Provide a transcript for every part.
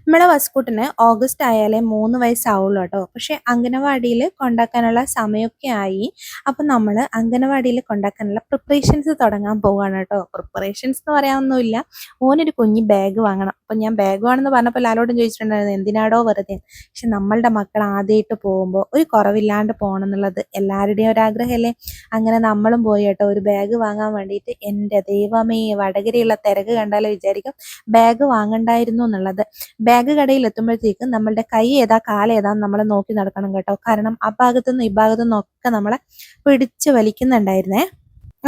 നമ്മുടെ വസ്കുട്ടിന് ഓഗസ്റ്റ് ആയാലേ 3 വയസ്സാവുള്ളൂ കേട്ടോ. പക്ഷെ അംഗനവാടിയിൽ കൊണ്ടാക്കാനുള്ള സമയമൊക്കെ ആയി. അപ്പം നമ്മൾ അംഗനവാടിയിൽ കൊണ്ടാക്കാനുള്ള പ്രിപ്പറേഷൻസ് തുടങ്ങാൻ പോവുകയാണ് കേട്ടോ. പ്രിപ്പറേഷൻസ് എന്ന് പറയാനൊന്നുമില്ല, ഓനൊരു കുഞ്ഞ് ബാഗ് വാങ്ങണം. അപ്പം ഞാൻ ബാഗ് വേണമെന്ന് പറഞ്ഞപ്പോൾ ലാലോടും ചോദിച്ചിട്ടുണ്ടായിരുന്നു എന്തിനാടോ വെറുതെ. പക്ഷെ നമ്മളുടെ മക്കൾ ആദ്യമായിട്ട് പോകുമ്പോൾ ഒരു കുറവില്ലാണ്ട് പോകണം എന്നുള്ളത് എല്ലാവരുടെയും ഒരാഗ്രഹമല്ലേ. അങ്ങനെ നമ്മളും പോയി കേട്ടോ ഒരു ബാഗ് വാങ്ങാൻ വേണ്ടിയിട്ട്. എൻ്റെ ദൈവമേ, വടകരയുള്ള തിരക്ക് കണ്ടാലോ വിചാരിക്കും ബാഗ് വാങ്ങണ്ടായിരുന്നു എന്നുള്ളത്. ബാഗ് കടയിൽ എത്തുമ്പോഴത്തേക്കും നമ്മളുടെ കൈ ഏതാ കാലേതാന്ന് നമ്മൾ നോക്കി നടക്കണം കേട്ടോ. കാരണം ആ ഭാഗത്തുനിന്നും ഈ ഭാഗത്തുനിന്നും ഒക്കെ നമ്മളെ പിടിച്ച് വലിക്കുന്നുണ്ടായിരുന്നേ.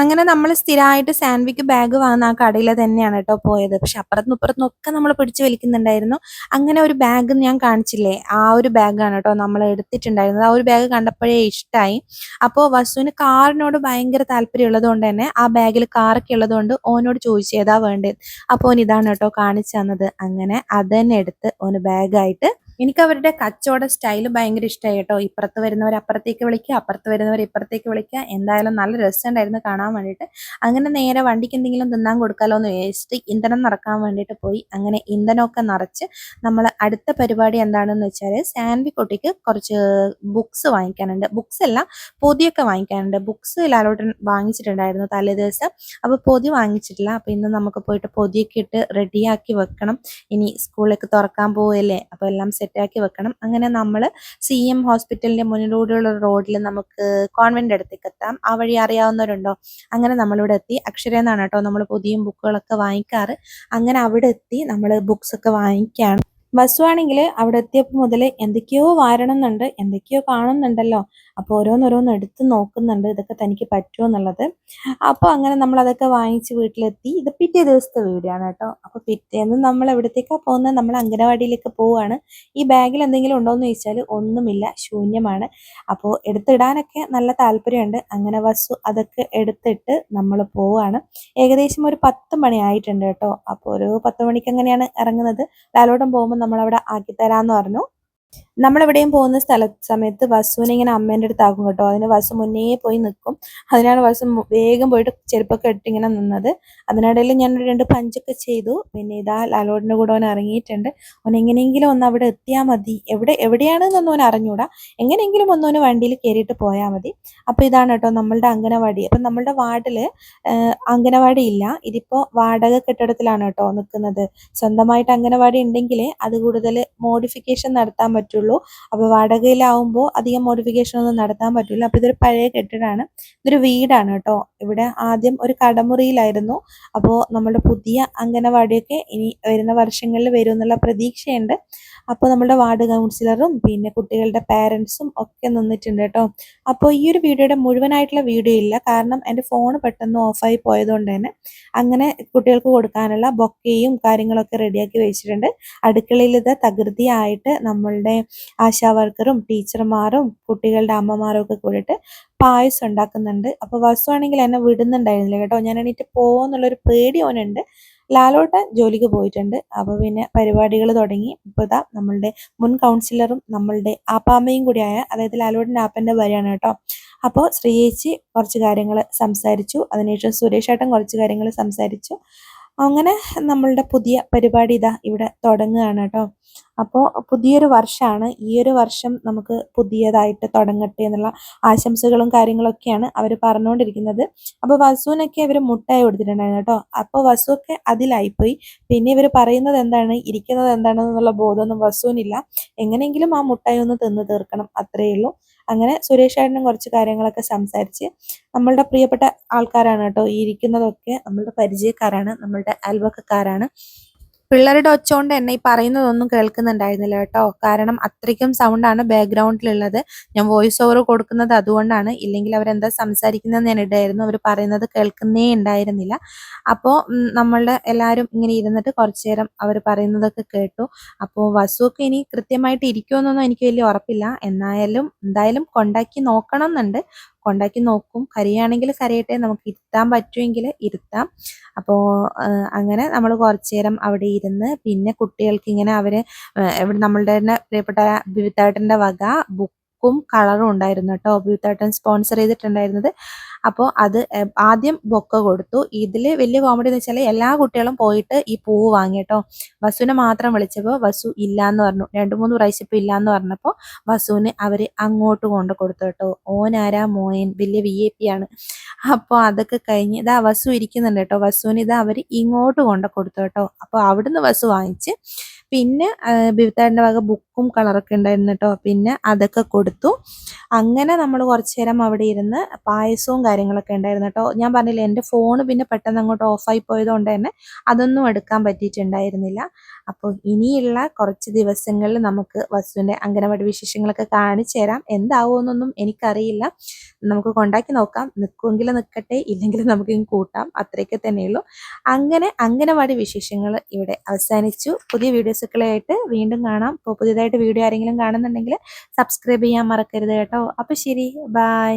അങ്ങനെ നമ്മൾ സ്ഥിരമായിട്ട് സാൻവിക്ക് ബാഗ് വാങ്ങുന്ന ആ കടയിൽ തന്നെയാണ് കേട്ടോ പോയത്. പക്ഷെ അപ്പുറത്തുനിന്നും ഇപ്പുറത്തുനിന്നും ഒക്കെ നമ്മൾ പിടിച്ച് വലിക്കുന്നുണ്ടായിരുന്നു. അങ്ങനെ ഒരു ബാഗ് ഞാൻ കാണിച്ചില്ലേ, ആ ഒരു ബാഗാണ് കേട്ടോ നമ്മൾ എടുത്തിട്ടുണ്ടായിരുന്നത്. ആ ഒരു ബാഗ് കണ്ടപ്പോഴേ ഇഷ്ടമായി. അപ്പോൾ വസുവിന് കാറിനോട് ഭയങ്കര താല്പര്യം ഉള്ളത് കൊണ്ട് തന്നെ ആ ബാഗിൽ കാറൊക്കെ ഉള്ളത് കൊണ്ട് ഓനോട് ചോദിച്ചു ഏതാ വേണ്ടത്. അപ്പോൾ ഓൻ ഇതാണ് കേട്ടോ കാണിച്ചു തന്നത്. അങ്ങനെ അത് തന്നെ എടുത്ത് ഓന് ബാഗായിട്ട്. എനിക്ക് അവരുടെ കച്ചവട സ്റ്റൈൽ ഭയങ്കര ഇഷ്ടമായി കേട്ടോ. ഇപ്പുറത്ത് വരുന്നവർ അപ്പുറത്തേക്ക് വിളിക്കുക, അപ്പുറത്ത് വരുന്നവർ ഇപ്പുറത്തേക്ക് വിളിക്കുക. എന്തായാലും നല്ല രസമുണ്ടായിരുന്നു കാണാൻ വേണ്ടിയിട്ട്. അങ്ങനെ നേരെ വണ്ടിക്ക് എന്തെങ്കിലും തിന്നാൻ കൊടുക്കാമല്ലോ എന്ന് വിചാരിച്ചിട്ട് ഇന്ധനം നിറക്കാൻ വേണ്ടിയിട്ട് പോയി. അങ്ങനെ ഇന്ധനമൊക്കെ നിറച്ച് നമ്മൾ അടുത്ത പരിപാടി എന്താണെന്ന് വെച്ചാൽ സാൻവി കുട്ടിക്ക് കുറച്ച് ബുക്സ് വാങ്ങിക്കാനുണ്ട്. ബുക്സ് അല്ല, പൊതിയൊക്കെ വാങ്ങിക്കാനുണ്ട്. ബുക്സ് ലാലോട്ടൻ വാങ്ങിച്ചിട്ടുണ്ടായിരുന്നു തലേ ദിവസം. അപ്പോൾ പൊതി വാങ്ങിച്ചിട്ടില്ല. അപ്പോൾ ഇന്ന് നമുക്ക് പോയിട്ട് പൊതിയൊക്കെ ഇട്ട് റെഡിയാക്കി വെക്കണം. ഇനി സ്കൂളിലേക്ക് തുറക്കാൻ പോവുകയല്ലേ, അപ്പോൾ എല്ലാം സെറ്റാക്കി വെക്കണം. അങ്ങനെ നമ്മൾ CM ഹോസ്പിറ്റലിന്റെ മുന്നിലൂടെയുള്ള റോഡിൽ നമുക്ക് കോൺവെന്റ് അടുത്തേക്ക് എത്താം. ആ വഴി അറിയാവുന്നവരുണ്ടോ? അങ്ങനെ നമ്മളിവിടെ എത്തി. അക്ഷര എന്നാണ് കേട്ടോ നമ്മൾ പുതിയ ബുക്കുകളൊക്കെ വാങ്ങിക്കാറ്. അങ്ങനെ അവിടെ എത്തി നമ്മൾ ബുക്സ് ഒക്കെ വാങ്ങിക്കുകയാണ്. ബസ്സുവാണെങ്കിൽ അവിടെ എത്തിയപ്പോൾ മുതൽ എന്തൊക്കെയോ വാരണം എന്നുണ്ട്, എന്തൊക്കെയോ കാണുന്നുണ്ടല്ലോ. അപ്പോൾ ഓരോന്നോരോന്ന് എടുത്ത് നോക്കുന്നുണ്ട് ഇതൊക്കെ തനിക്ക് പറ്റുമോ എന്നുള്ളത്. അപ്പോൾ അങ്ങനെ നമ്മൾ അതൊക്കെ വാങ്ങിച്ച് വീട്ടിലെത്തി. ഇത് പിറ്റേ ദിവസത്തെ വീഡിയോ ആണ് കേട്ടോ. അപ്പോൾ പിറ്റേന്ന് നമ്മൾ എവിടത്തേക്കാണ് പോകുന്നത്? നമ്മൾ അംഗനവാടിയിലേക്ക് പോവുകയാണ്. ഈ ബാഗിൽ എന്തെങ്കിലും ഉണ്ടോ എന്ന് ചോദിച്ചാൽ ഒന്നുമില്ല, ശൂന്യമാണ്. അപ്പോൾ എടുത്തിടാനൊക്കെ നല്ല താല്പര്യമുണ്ട്. അങ്ങനെ വസ്തു അതൊക്കെ എടുത്തിട്ട് നമ്മൾ പോവുകയാണ്. ഏകദേശം ഒരു 10 മണി ആയിട്ടുണ്ട് കേട്ടോ. അപ്പോൾ ഒരു 10 മണിക്ക് എങ്ങനെയാണ് ഇറങ്ങുന്നത്. ലാലോട്ടം പോകുമ്പോൾ നമ്മളവിടെ ആക്കിത്തരാമെന്ന് പറഞ്ഞു. നമ്മളെവിടെയും പോകുന്ന സമയത്ത് വസുവിനെ ഇങ്ങനെ അമ്മേൻ്റെ അടുത്താക്കും കേട്ടോ. അതിന് വസു മുന്നേ പോയി നിൽക്കും. അതിനാണ് വസു വേഗം പോയിട്ട് ചെരുപ്പൊക്കെ ഇട്ട് ഇങ്ങനെ നിന്നത്. അതിനിടയിൽ ഞാൻ 2 പഞ്ചൊക്കെ ചെയ്തു. പിന്നെ ഇതാ ലാലോടിൻ്റെ കൂടെ അവൻ ഇറങ്ങിയിട്ടുണ്ട്. അവൻ എങ്ങനെയെങ്കിലും ഒന്ന് അവിടെ എത്തിയാൽ മതി. എവിടെയാണെന്നൊന്നും അവൻ അറിഞ്ഞൂടാ. എങ്ങനെയെങ്കിലും ഒന്നവന് വണ്ടിയിൽ കയറിയിട്ട് പോയാൽ മതി. അപ്പോൾ ഇതാണ് കേട്ടോ നമ്മളുടെ അംഗനവാടി. അപ്പം നമ്മളുടെ വാർഡിൽ അംഗനവാടി ഇല്ല. ഇതിപ്പോൾ വാടക കെട്ടിടത്തിലാണ് കേട്ടോ നിൽക്കുന്നത്. സ്വന്തമായിട്ട് അംഗനവാടി ഉണ്ടെങ്കിലേ അത് കൂടുതൽ മോഡിഫിക്കേഷൻ നടത്താൻ പറ്റുള്ളൂ. അപ്പോൾ വാടകയിലാവുമ്പോൾ അധികം മോഡിഫിക്കേഷൻ ഒന്നും നടത്താൻ പറ്റില്ല. അപ്പോൾ ഇതൊരു പഴയ കെട്ടിടമാണ്, ഇതൊരു വീടാണ് കേട്ടോ. ഇവിടെ ആദ്യം ഒരു കടമുറിയിലായിരുന്നു. അപ്പോൾ നമ്മുടെ പുതിയ അംഗനവാടിയൊക്കെ ഇനി വരുന്ന വർഷങ്ങളിൽ വരും എന്നുള്ള പ്രതീക്ഷയുണ്ട്. അപ്പോൾ നമ്മുടെ വാർഡ് കൗൺസിലറും പിന്നെ കുട്ടികളുടെ പാരൻസും ഒക്കെ നിന്നിട്ടുണ്ട് കേട്ടോ. അപ്പോൾ ഈ ഒരു വീഡിയോയുടെ മുഴുവനായിട്ടുള്ള വീഡിയോ ഇല്ല, കാരണം എൻ്റെ ഫോൺ പെട്ടെന്ന് ഓഫായി പോയതുകൊണ്ട് തന്നെ. അങ്ങനെ കുട്ടികൾക്ക് കൊടുക്കാനുള്ള ബൊക്കയും കാര്യങ്ങളൊക്കെ റെഡിയാക്കി വെച്ചിട്ടുണ്ട്. അടുക്കളയിൽ ഇത് തകൃതിയായിട്ട് നമ്മളുടെ ആശാ വർക്കറും ടീച്ചർമാരും കുട്ടികളുടെ അമ്മമാരും ഒക്കെ കൂടിയിട്ട് പായസം ഉണ്ടാക്കുന്നുണ്ട്. അപ്പോൾ വസു ആണെങ്കിൽ എന്നെ വിടുന്നുണ്ടായിരുന്നില്ല കേട്ടോ. ഞാൻ എണീറ്റ് പോകുമെന്നുള്ളൊരു പേടി ഓനുണ്ട്. ലാലോട്ടൻ ജോലിക്ക് പോയിട്ടുണ്ട്. അപ്പോൾ പിന്നെ പരിപാടികൾ തുടങ്ങി. ഇപ്പോൾ ഇതാ നമ്മളുടെ മുൻ കൗൺസിലറും നമ്മളുടെ ആപ്പാമ്മയും കൂടിയായ, അതായത് ലാലോട്ടൻ്റെ ആപ്പൻ്റെ ഭാര്യയാണ് കേട്ടോ. അപ്പോൾ ശ്രീയേച്ചി കുറച്ച് കാര്യങ്ങൾ സംസാരിച്ചു. അതിനുശേഷം സുരേഷ് ഏട്ടൻ കുറച്ച് കാര്യങ്ങൾ സംസാരിച്ചു. അങ്ങനെ നമ്മളുടെ പുതിയ പരിപാടി ഇതാ ഇവിടെ തുടങ്ങുകയാണ് കേട്ടോ. അപ്പോൾ പുതിയൊരു വർഷമാണ്. ഈ ഒരു വർഷം നമുക്ക് പുതിയതായിട്ട് തുടങ്ങട്ടെ എന്നുള്ള ആശംസകളും കാര്യങ്ങളൊക്കെയാണ് അവർ പറഞ്ഞുകൊണ്ടിരിക്കുന്നത്. അപ്പോൾ വസുവിനൊക്കെ ഇവർ മുട്ടായി കൊടുത്തിട്ടുണ്ടായിരുന്നു കേട്ടോ. അപ്പോൾ വസുവൊക്കെ അതിലായിപ്പോയി. പിന്നെ ഇവർ പറയുന്നത് എന്താണ്, ഇരിക്കുന്നത് എന്താണെന്നുള്ള ബോധമൊന്നും വസുവിനില്ല. എങ്ങനെയെങ്കിലും ആ മുട്ടായി ഒന്ന് തിന്ന് തീർക്കണം, അത്രയേ ഉള്ളൂ. അങ്ങനെ സുരേഷ് ഏട്ടനും കുറച്ച് കാര്യങ്ങളൊക്കെ സംസാരിച്ച്. നമ്മളുടെ പ്രിയപ്പെട്ട ആൾക്കാരാണ് കേട്ടോ ഈ ഇരിക്കുന്നതൊക്കെ. നമ്മളുടെ പരിചയക്കാരാണ്, നമ്മളുടെ അയൽവക്കക്കാരാണ്. പിള്ളേരുടെ ഒച്ച കൊണ്ട് തന്നെ ഈ പറയുന്നതൊന്നും കേൾക്കുന്നുണ്ടായിരുന്നില്ല കേട്ടോ. കാരണം അത്രയ്ക്കും സൗണ്ടാണ് ബാക്ക്ഗ്രൗണ്ടിലുള്ളത്. ഞാൻ വോയിസ് ഓവർ കൊടുക്കുന്നത് അതുകൊണ്ടാണ്. ഇല്ലെങ്കിൽ അവരെന്താ സംസാരിക്കുന്നതെന്ന് ഞാൻ ഇടായിരുന്നു. അവർ പറയുന്നത് കേൾക്കുന്നേ ഉണ്ടായിരുന്നില്ല. അപ്പോൾ നമ്മളുടെ എല്ലാവരും ഇങ്ങനെ ഇരുന്നിട്ട് കുറച്ചു നേരം അവർ പറയുന്നതൊക്കെ കേട്ടു. അപ്പോൾ വസുവൊക്കെ ഇനി കൃത്യമായിട്ട് ഇരിക്കുമെന്നൊന്നും എനിക്ക് വലിയ ഉറപ്പില്ല. എന്തായാലും കൊണ്ടാക്കി നോക്കണം എന്നുണ്ട്. കൊണ്ടാക്കി നോക്കും. കരയുകയാണെങ്കിൽ കരയട്ടെ, നമുക്ക് ഇരുത്താൻ പറ്റുമെങ്കിൽ ഇരുത്താം. അപ്പോൾ അങ്ങനെ നമ്മൾ കുറച്ചു നേരം അവിടെ ഇരുന്ന് പിന്നെ കുട്ടികൾക്ക് ഇങ്ങനെ അവർ ഇവിടെ നമ്മളുടെ തന്നെ പ്രിയപ്പെട്ട ബിബിത്തേട്ടൻ്റെ വക ബുക്കും കളറും ഉണ്ടായിരുന്നു കേട്ടോ. ബിബിത്തേട്ടൻ സ്പോൺസർ ചെയ്തിട്ടുണ്ടായിരുന്നത്. അപ്പോൾ അത് ആദ്യം ബൊക്ക കൊടുത്തു. ഇതിൽ വലിയ കോമഡി എന്ന് വെച്ചാൽ എല്ലാ കുട്ടികളും പോയിട്ട് ഈ പൂവ് വാങ്ങി കേട്ടോ. വസുവിനെ മാത്രം വിളിച്ചപ്പോൾ വസു ഇല്ലാന്ന് പറഞ്ഞു. 2-3 പ്രാവശ്യം ഇപ്പോൾ ഇല്ലാന്ന് പറഞ്ഞപ്പോൾ വസുവിന് അവർ അങ്ങോട്ട് കൊണ്ട് കൊടുത്തു കേട്ടോ. ഓനാരാ മോയൻ വലിയ VIP ആണ്. അപ്പോൾ അതൊക്കെ കഴിഞ്ഞ് ഇതാ വസു ഇരിക്കുന്നുണ്ട് കേട്ടോ. വസുവിന് ഇതാ അവർ ഇങ്ങോട്ട് കൊണ്ട് കൊടുത്തു കേട്ടോ. അപ്പോൾ അവിടുന്ന് വസു വാങ്ങിച്ച് പിന്നെ ബിബിത്താടിൻ്റെ വക ബുക്കും കളറൊക്കെ ഉണ്ടായിരുന്നു കേട്ടോ. പിന്നെ അതൊക്കെ കൊടുത്തു. അങ്ങനെ നമ്മൾ കുറച്ച് നേരം അവിടെ ഇരുന്ന് പായസവും കാര്യങ്ങളൊക്കെ ഉണ്ടായിരുന്നു കേട്ടോ. ഞാൻ പറഞ്ഞില്ലേ എൻ്റെ ഫോൺ പിന്നെ പെട്ടെന്ന് അങ്ങോട്ട് ഓഫായി പോയതുകൊണ്ട് തന്നെ അതൊന്നും എടുക്കാൻ പറ്റിയിട്ടുണ്ടായിരുന്നില്ല. അപ്പോൾ ഇനിയുള്ള കുറച്ച് ദിവസങ്ങളിൽ നമുക്ക് വസുവിൻ്റെ അംഗനവാടി വിശേഷങ്ങളൊക്കെ കാണിച്ചു തരാം. എന്താവുമെന്നൊന്നും എനിക്കറിയില്ല. നമുക്ക് കൊണ്ടാക്കി നോക്കാം. നിൽക്കുമെങ്കിൽ നിൽക്കട്ടെ, ഇല്ലെങ്കിൽ നമുക്ക് കൂട്ടാം. അത്രയൊക്കെ തന്നെയുള്ളൂ. അങ്ങനെ അംഗനവാടി വിശേഷങ്ങൾ ഇവിടെ അവസാനിച്ചു. പുതിയ വീഡിയോസുകളായിട്ട് വീണ്ടും കാണാം. ഇപ്പോൾ പുതിയതായിട്ട് വീഡിയോ ആരെങ്കിലും കാണുന്നുണ്ടെങ്കിൽ സബ്സ്ക്രൈബ് ചെയ്യാൻ മറക്കരുത് കേട്ടോ. അപ്പോൾ ശരി, ബൈ.